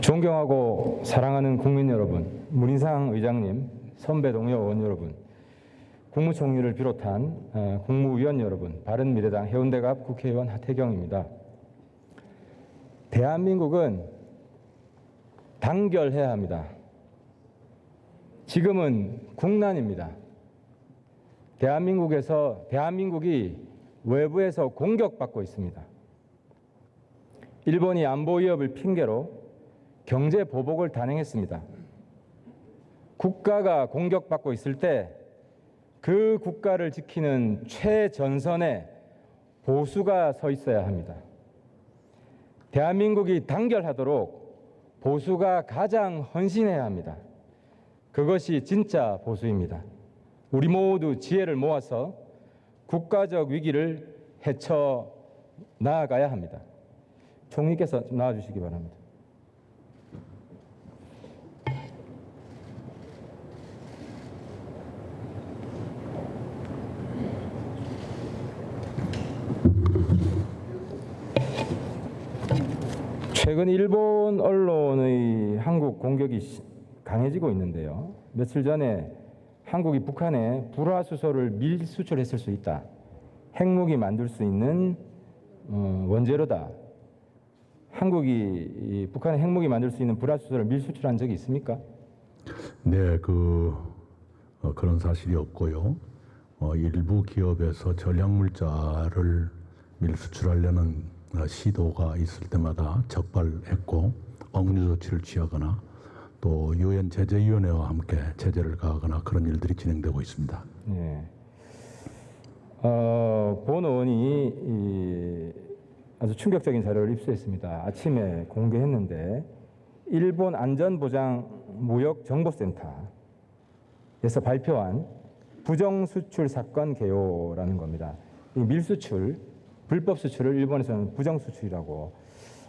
존경하고 사랑하는 국민 여러분, 문희상 의장님, 선배 동료 의원 여러분, 국무총리를 비롯한 국무위원 여러분, 바른미래당 해운대갑 국회의원 하태경입니다. 대한민국은 단결해야 합니다. 지금은 국난입니다. 대한민국이 외부에서 공격받고 있습니다. 일본이 안보 위협을 핑계로 경제 보복을 단행했습니다. 국가가 공격받고 있을 때 그 국가를 지키는 최전선에 보수가 서 있어야 합니다. 대한민국이 단결하도록 보수가 가장 헌신해야 합니다. 그것이 진짜 보수입니다. 우리 모두 지혜를 모아서 국가적 위기를 헤쳐 나아가야 합니다. 총리께서 나와주시기 바랍니다. 최근 일본 언론의 한국 공격이 강해지고 있는데요. 며칠 전에 한국이 북한에 불화수소를 밀수출했을 수 있다. 핵무기 만들 수 있는 원재료다. 한국이 북한에 핵무기 만들 수 있는 불화수소를 밀수출한 적이 있습니까? 네, 그런 사실이 없고요. 일부 기업에서 전략물자를 밀수출하려는 시도가 있을 때마다 적발했고 억류 조치를 취하거나 또 유엔 제재위원회와 함께 제재를 가하거나 그런 일들이 진행되고 있습니다. 네. 본 의원이 아주 충격적인 자료를 입수했습니다. 아침에 공개했는데 일본 안전보장무역정보센터에서 발표한 부정수출 사건 개요라는 겁니다. 이 밀수출, 불법 수출을 일본에서는 부정수출이라고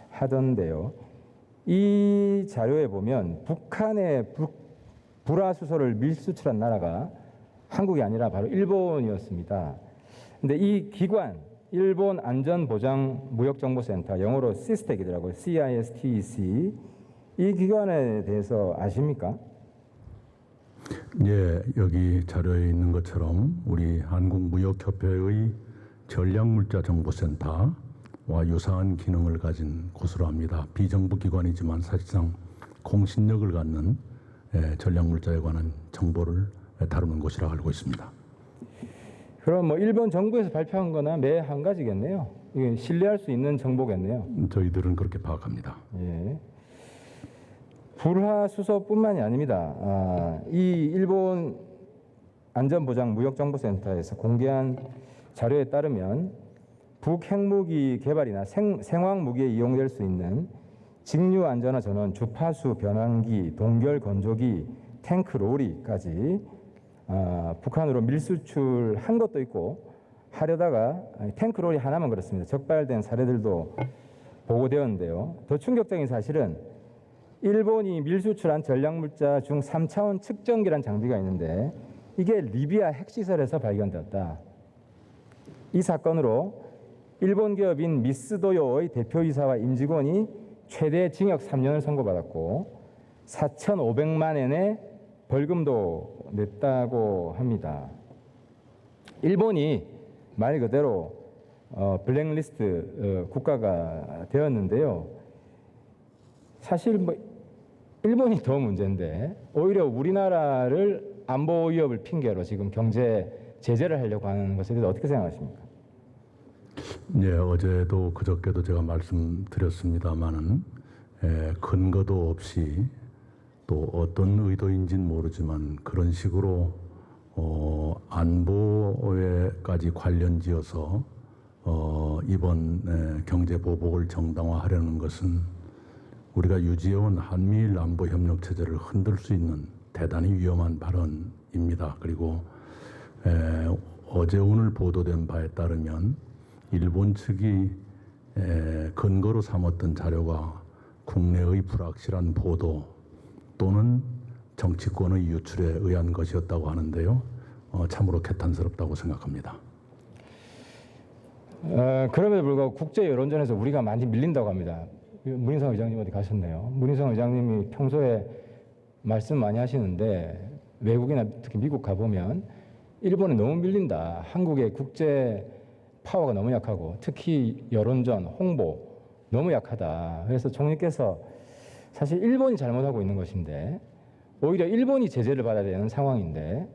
하던데요. 이 자료에 보면 북한에 불화수소를 밀수출한 나라가 한국이 아니라 바로 일본이었습니다. 근데 이 기관, 일본 안전보장무역정보센터, 영어로 시스텍이더라고요. CISTEC. 이 기관에 대해서 아십니까? 예, 여기 자료에 있는 것처럼 우리 한국무역협회의 전략물자정보센터와 유사한 기능을 가진 곳으로 합니다. 비정부 기관이지만 사실상 공신력을 갖는 전략물자에 관한 정보를 다루는 곳이라 알고 있습니다. 그럼 일본 정부에서 발표한 거나 매 한 가지겠네요. 이게 신뢰할 수 있는 정보겠네요. 저희들은 그렇게 파악합니다. 예. 불화수소뿐만이 아닙니다. 이 일본 안전보장무역정보센터에서 공개한 자료에 따르면 북핵무기 개발이나 생화무기에 이용될 수 있는 직류 안전화 전원, 주파수 변환기, 동결 건조기, 탱크 로리까지 북한으로 밀수출한 것도 있고 하려다가 탱크 로리 하나만 그렇습니다. 적발된 사례들도 보고되었는데요. 더 충격적인 사실은 일본이 밀수출한 전략물자 중 3차원 측정기란 장비가 있는데 이게 리비아 핵시설에서 발견되었다. 이 사건으로 일본 기업인 미쓰도요의 대표이사와 임직원이 최대 징역 3년을 선고받았고 4,500만 엔의 벌금도 냈다고 합니다. 일본이 말 그대로 블랙리스트 국가가 되었는데요. 사실 일본이 더 문제인데 오히려 우리나라를 안보 위협을 핑계로 지금 경제 제재를 하려고 하는 것에 대해서 어떻게 생각하십니까? 네, 어제도 그저께도 제가 말씀드렸습니다마는 근거도 없이 또 어떤 의도인지는 모르지만 그런 식으로 안보에까지 관련지어서 이번 경제 보복을 정당화하려는 것은 우리가 유지해온 한미일 안보 협력 체제를 흔들 수 있는 대단히 위험한 발언입니다. 그리고 어제 오늘 보도된 바에 따르면 일본 측이 근거로 삼았던 자료가 국내의 불확실한 보도 또는 정치권의 유출에 의한 것이었다고 하는데요. 참으로 개탄스럽다고 생각합니다. 그럼에도 불구하고 국제 여론전에서 우리가 많이 밀린다고 합니다. 문인성 의장님 어디 가셨네요. 문인성 의장님이 평소에 말씀 많이 하시는데 외국이나 특히 미국 가보면 일본에 너무 밀린다. 한국의 국제 파워가 너무 약하고 특히 여론전, 홍보 너무 약하다. 그래서 총리께서 사실 일본이 잘못하고 있는 것인데 오히려 일본이 제재를 받아야 되는 상황인데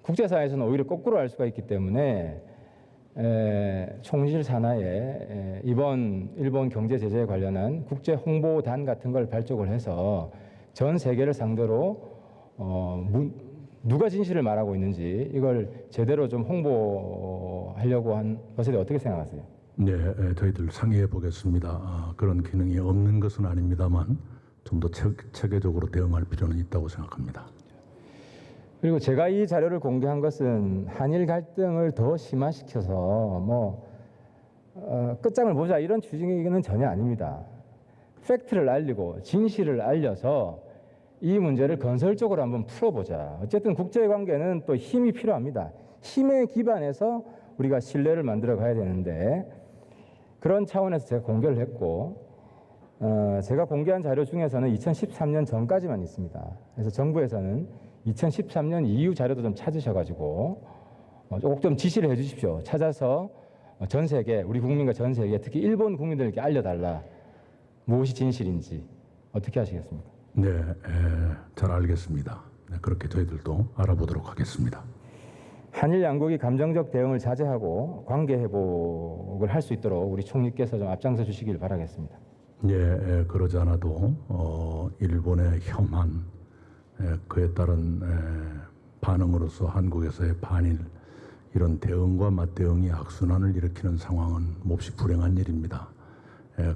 국제사회에서는 오히려 거꾸로 알 수가 있기 때문에 총리실 산하에 이번 일본 경제 제재에 관련한 국제 홍보단 같은 걸 발족을 해서 전 세계를 상대로 누가 진실을 말하고 있는지 이걸 제대로 좀 홍보하려고 한 것에 대해 어떻게 생각하세요? 네, 저희들 상의해 보겠습니다. 그런 기능이 없는 것은 아닙니다만 좀 더 체계적으로 대응할 필요는 있다고 생각합니다. 그리고 제가 이 자료를 공개한 것은 한일 갈등을 더 심화시켜서 끝장을 보자 이런 취지는 전혀 아닙니다. 팩트를 알리고 진실을 알려서 이 문제를 건설적으로 한번 풀어보자. 어쨌든 국제관계는 또 힘이 필요합니다. 힘에 기반해서 우리가 신뢰를 만들어 가야 되는데 그런 차원에서 제가 공개를 했고 제가 공개한 자료 중에서는 2013년 전까지만 있습니다. 그래서 정부에서는 2013년 이후 자료도 좀 찾으셔가지고 꼭 좀 지시를 해주십시오. 찾아서 전 세계, 우리 국민과 전 세계, 특히 일본 국민들에게 알려달라. 무엇이 진실인지 어떻게 하시겠습니까? 네, 잘 알겠습니다. 네, 그렇게 저희들도 알아보도록 하겠습니다. 한일 양국이 감정적 대응을 자제하고 관계 회복을 할 수 있도록 우리 총리께서 좀 앞장서 주시길 바라겠습니다. 예, 그러지 않아도 일본의 혐한 그에 따른 반응으로서 한국에서의 반일 이런 대응과 맞대응이 악순환을 일으키는 상황은 몹시 불행한 일입니다.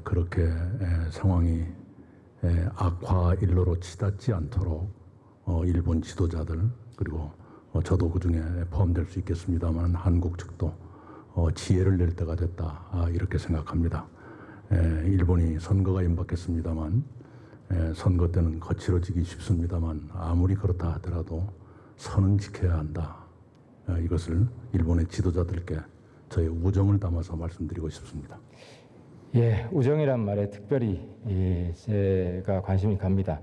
그렇게 상황이 악화 일로로 치닫지 않도록 일본 지도자들 그리고 저도 그 중에 포함될 수 있겠습니다만 한국 측도 지혜를 낼 때가 됐다 이렇게 생각합니다. 일본이 선거가 임박했습니다만 선거 때는 거칠어지기 쉽습니다만 아무리 그렇다 하더라도 선은 지켜야 한다. 이것을 일본의 지도자들께 저의 우정을 담아서 말씀드리고 싶습니다. 예, 우정이란 말에 특별히 제가 관심이 갑니다.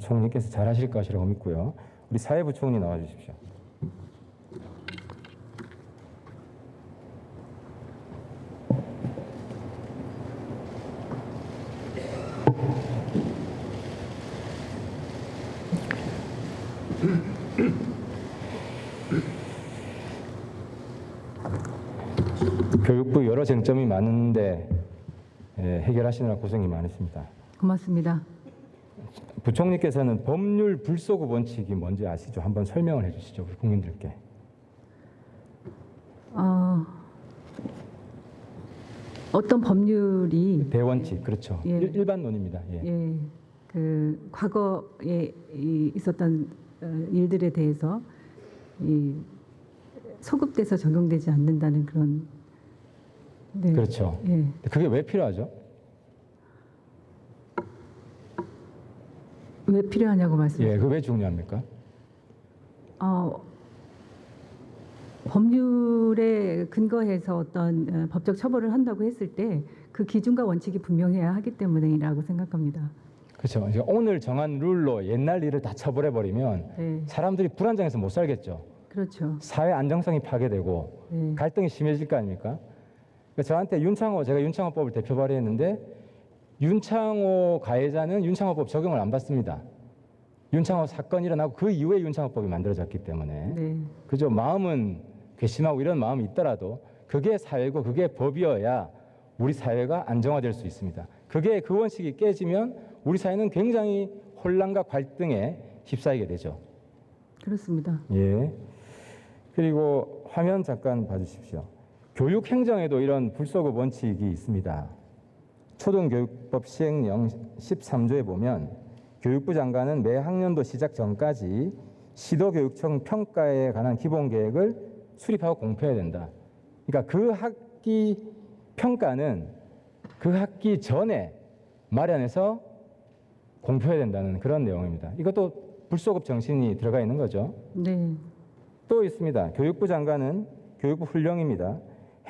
총리께서 잘하실 것이라고 믿고요. 우리 사회부총리 나와주십시오. 교육부 여러 쟁점이 많은데 해결하시느라 고생이 많으십니다. 고맙습니다. 부총리께서는 법률 불소급 원칙이 뭔지 아시죠? 한번 설명을 해주시죠, 우리 국민들께. 어떤 법률이 대원칙, 그렇죠. 예. 일반론입니다. 예. 그 과거에 있었던 일들에 대해서 소급돼서 적용되지 않는다는 그런. 네. 그렇죠. 예. 그게 왜 필요하죠? 왜 필요하냐고 말씀하세요. 예, 그게 왜 중요합니까? 법률에 근거해서 어떤 법적 처벌을 한다고 했을 때 그 기준과 원칙이 분명해야 하기 때문이라고 생각합니다. 그렇죠. 이제 오늘 정한 룰로 옛날 일을 다 처벌해 버리면 네. 사람들이 불안정해서 못 살겠죠. 그렇죠. 사회 안정성이 파괴되고 네. 갈등이 심해질 거 아닙니까? 그러니까 저한테 제가 윤창호법을 대표 발의했는데 윤창호 가해자는 윤창호법 적용을 안 받습니다. 윤창호 사건이 일어나고 그 이후에 윤창호법이 만들어졌기 때문에 네. 그죠. 마음은 괘씸하고 이런 마음이 있더라도 그게 사회고 그게 법이어야 우리 사회가 안정화될 수 있습니다. 그게 그 원칙이 깨지면 우리 사회는 굉장히 혼란과 갈등에 휩싸이게 되죠. 그렇습니다. 예. 그리고 화면 잠깐 봐주십시오. 교육 행정에도 이런 불소급 원칙이 있습니다. 초등교육법 시행령 13조에 보면 교육부 장관은 매 학년도 시작 전까지 시도교육청 평가에 관한 기본 계획을 수립하고 공표해야 된다. 그러니까 그 학기 평가는 그 학기 전에 마련해서 공표해야 된다는 그런 내용입니다. 이것도 불소급 정신이 들어가 있는 거죠. 네. 또 있습니다. 교육부 장관은 교육부 훈령입니다.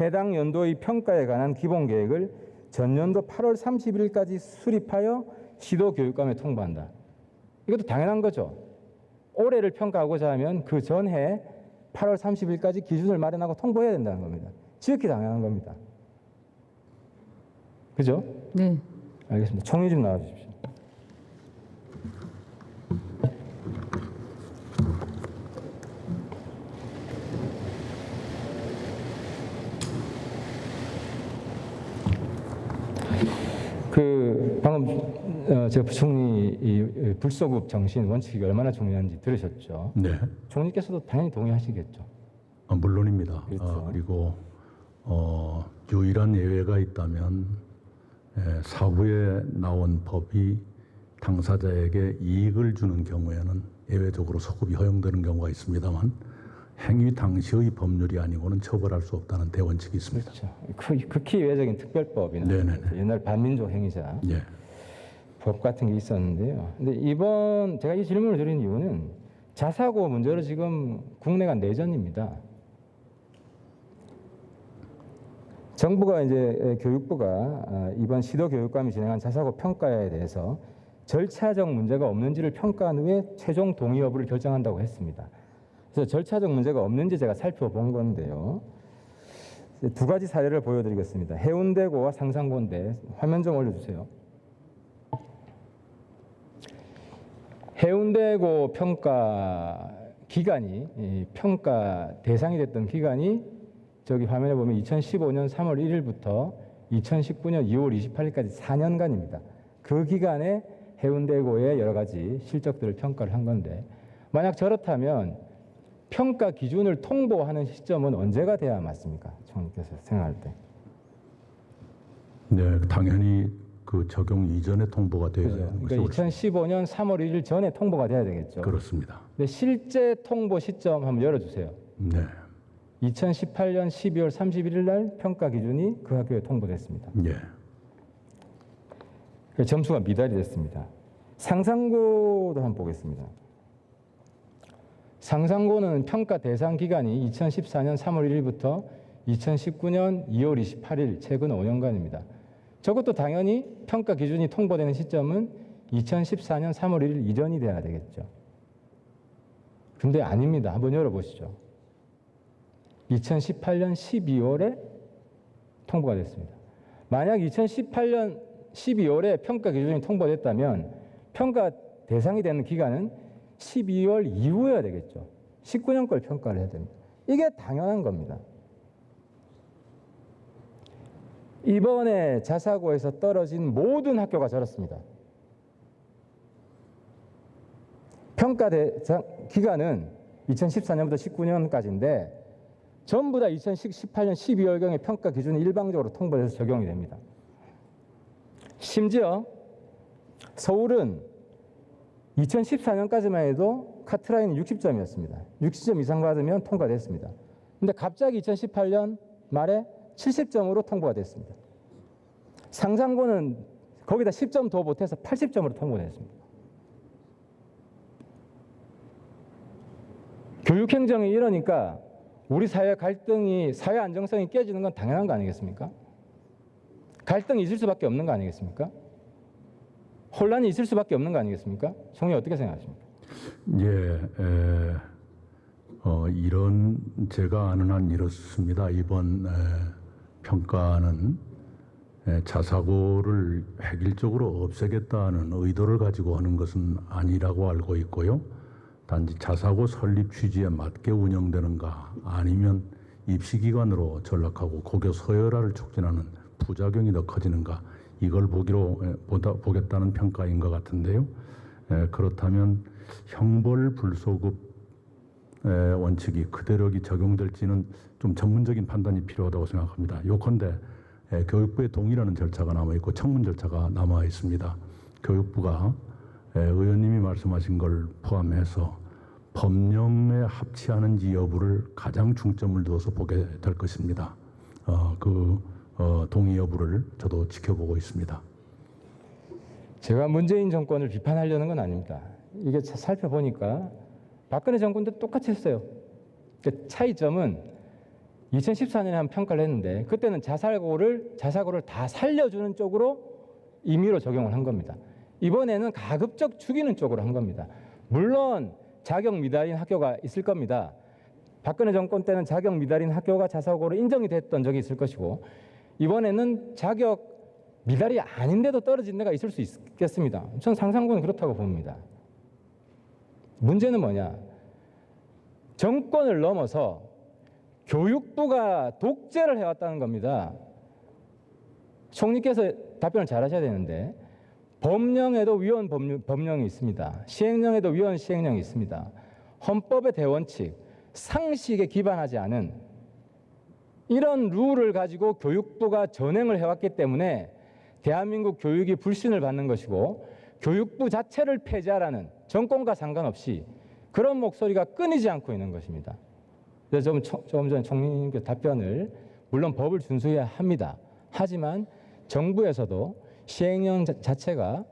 해당 연도의 평가에 관한 기본 계획을 전년도 8월 30일까지 수립하여 시도교육감에 통보한다. 이것도 당연한 거죠. 올해를 평가하고자 하면 그 전해 8월 30일까지 기준을 마련하고 통보해야 된다는 겁니다. 지극히 당연한 겁니다. 그죠? 네. 알겠습니다. 총리 좀 나와주십시오. 방금 제가 부총리 이 불소급 정신 원칙이 얼마나 중요한지 들으셨죠? 네, 총리께서도 당연히 동의하시겠죠? 물론입니다. 그렇죠. 그리고 유일한 예외가 있다면 사후에 나온 법이 당사자에게 이익을 주는 경우에는 예외적으로 소급이 허용되는 경우가 있습니다만 행위 당시의 법률이 아니고는 처벌할 수 없다는 대원칙이 있습니다. 그렇죠. 극히 예외적인 특별법이나 네네네. 옛날 반민족 행위자 예. 법 같은 게 있었는데요. 근데 이번 제가 이 질문을 드린 이유는 자사고 문제로 지금 국내가 내전입니다. 정부가 이제 교육부가 이번 시도교육감이 진행한 자사고 평가에 대해서 절차적 문제가 없는지를 평가한 후에 최종 동의 여부를 결정한다고 했습니다. 그래서 절차적 문제가 없는지 제가 살펴본 건데요. 두 가지 사례를 보여드리겠습니다. 해운대고와 상산고인데 화면 좀 올려주세요. 해운대고 평가 기간이 평가 대상이 됐던 기간이 저기 화면에 보면 2015년 3월 1일부터 2019년 2월 28일까지 4년간입니다. 그 기간에 해운대고의 여러 가지 실적들을 평가를 한 건데 만약 저렇다면 평가 기준을 통보하는 시점은 언제가 돼야 맞습니까? 총리께서 생각할 때. 네, 당연히 그 적용 이전에 통보가 돼야 그죠? 되는 그러니까 2015년 3월 1일 전에 통보가 돼야 되겠죠. 그렇습니다. 근데 실제 통보 시점 한번 열어주세요. 네, 2018년 12월 31일 날 평가 기준이 그 학교에 통보됐습니다. 예, 그래서 점수가 미달이 됐습니다. 상산고도 한번 보겠습니다. 상산고는 평가 대상 기간이 2014년 3월 1일부터 2019년 2월 28일 최근 5년간입니다. 저것도 당연히 평가 기준이 통보되는 시점은 2014년 3월 1일 이전이 돼야 되겠죠. 근데 아닙니다. 한번 열어보시죠. 2018년 12월에 통보가 됐습니다. 만약 2018년 12월에 평가 기준이 통보됐다면 평가 대상이 되는 기간은 12월 이후여야 되겠죠. 19년 걸 평가를 해야 됩니다. 이게 당연한 겁니다. 이번에 자사고에서 떨어진 모든 학교가 저렇습니다. 평가 대상 기간은 2014년부터 19년까지인데 전부 다 2018년 12월경에 평가 기준이 일방적으로 통보돼서 적용이 됩니다. 심지어 서울은 2014년까지만 해도 카트라인은 60점이었습니다. 60점 이상 받으면 통과됐습니다. 근데 갑자기 2018년 말에 70점으로 통보가 됐습니다. 상산고는 거기다 10점 더 보태서 80점으로 통보됐습니다. 교육행정이 이러니까 우리 사회 갈등이, 사회 안정성이 깨지는 건 당연한 거 아니겠습니까? 갈등이 있을 수밖에 없는 거 아니겠습니까? 혼란이 있을 수밖에 없는 거 아니겠습니까? 총리 어떻게 생각하십니까? 예, 이런 제가 아는 한 이렇습니다. 이번 평가는 자사고를 획일적으로 없애겠다는 의도를 가지고 하는 것은 아니라고 알고 있고요. 단지 자사고 설립 취지에 맞게 운영되는가 아니면 입시기관으로 전락하고 고교 서열화를 促진하는 부작용이 더 커지는가 이걸 보겠다는 평가인 것 같은데요. 그렇다면 형벌 불소급 원칙이 그대로 적용될지는 좀 전문적인 판단이 필요하다고 생각합니다. 요컨대 교육부의 동의라는 절차가 남아있고 청문 절차가 남아 있습니다. 교육부가 의원님이 말씀하신 걸 포함해서 법령에 합치하는지 여부를 가장 중점을 두어서 보게 될 것입니다. 동의 여부를 저도 지켜보고 있습니다. 제가 문재인 정권을 비판하려는 건 아닙니다. 이게 살펴보니까 박근혜 정권도 똑같이 했어요. 차이점은 2014년에 한 평가를 했는데 그때는 자사고를 다 살려주는 쪽으로 임의로 적용을 한 겁니다. 이번에는 가급적 죽이는 쪽으로 한 겁니다. 물론 자격 미달인 학교가 있을 겁니다. 박근혜 정권 때는 자격 미달인 학교가 자사고로 인정이 됐던 적이 있을 것이고 이번에는 자격 미달이 아닌데도 떨어진 데가 있을 수 있겠습니다. 저는 상상고는 그렇다고 봅니다. 문제는 뭐냐? 정권을 넘어서 교육부가 독재를 해왔다는 겁니다. 총리께서 답변을 잘 하셔야 되는데 법령에도 위헌 법령이 있습니다. 시행령에도 위헌 시행령이 있습니다. 헌법의 대원칙, 상식에 기반하지 않은 이런 룰을 가지고 교육부가 전행을 해왔기 때문에 대한민국 교육이 불신을 받는 것이고 교육부 자체를 폐지하라는 정권과 상관없이 그런 목소리가 끊이지 않고 있는 것입니다. 그래서 조금 전에 총리님께 답변을 물론 법을 준수해야 합니다. 하지만 정부에서도 시행령 자체가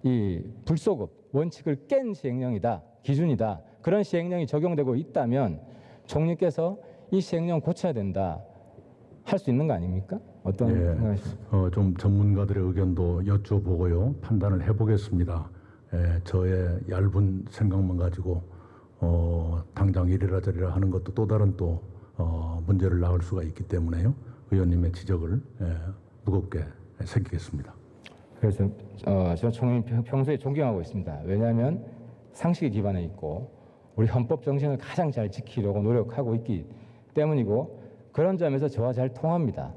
이 불소급 원칙을 깬 시행령이다, 기준이다. 그런 시행령이 적용되고 있다면 총리께서 이 시행령 고쳐야 된다 할 수 있는 거 아닙니까? 어떤 생각이십니까? 좀 전문가들의 의견도 여쭤보고요. 판단을 해보겠습니다. 저의 얇은 생각만 가지고 당장 이래라 저래라 하는 것도 또 다른 또 문제를 낳을 수가 있기 때문에요. 의원님의 지적을 무겁게 새기겠습니다. 그래서 저는 총리 평소에 존경하고 있습니다. 왜냐하면 상식에 기반해 있고 우리 헌법 정신을 가장 잘 지키려고 노력하고 있기 때문이고 그런 점에서 저와 잘 통합니다.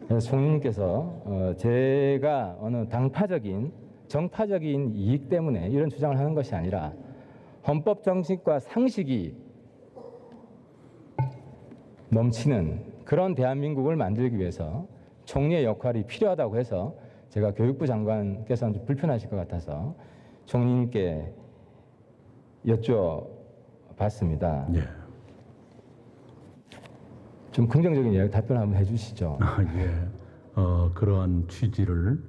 그래서 총리님께서 제가 어느 당파적인 정파적인 이익 때문에 이런 주장을 하는 것이 아니라 헌법 정신과 상식이 넘치는 그런 대한민국을 만들기 위해서 총리의 역할이 필요하다고 해서 제가 교육부 장관께서는 좀 불편하실 것 같아서 총리님께 여쭤봤습니다. 예. 좀 긍정적인 이야기 답변 한번 해주시죠. 예. 그러한 취지를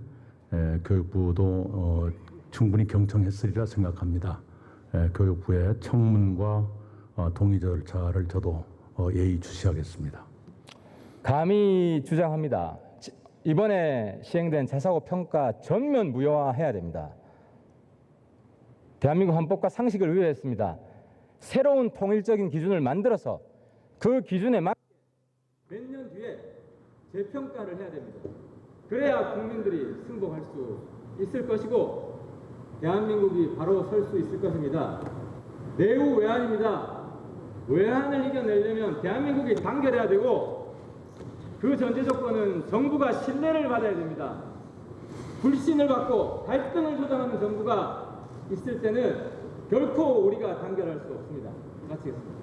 교육부도 충분히 경청했으리라 생각합니다. 교육부의 청문과 동의 절차를 저도 예의주시하겠습니다. 감히 주장합니다. 이번에 시행된 자사고 평가 전면 무효화해야 됩니다. 대한민국 헌법과 상식을 위배했습니다. 새로운 통일적인 기준을 만들어서 그 기준에 맞게 몇 년 뒤에 재평가를 해야 됩니다. 그래야 국민들이 승복할 수 있을 것이고 대한민국이 바로 설 수 있을 것입니다. 내후 외환입니다. 외환을 이겨내려면 대한민국이 단결해야 되고 그 전제 조건은 정부가 신뢰를 받아야 됩니다. 불신을 받고 갈등을 조장하는 정부가 있을 때는 결코 우리가 단결할 수 없습니다. 마치겠습니다.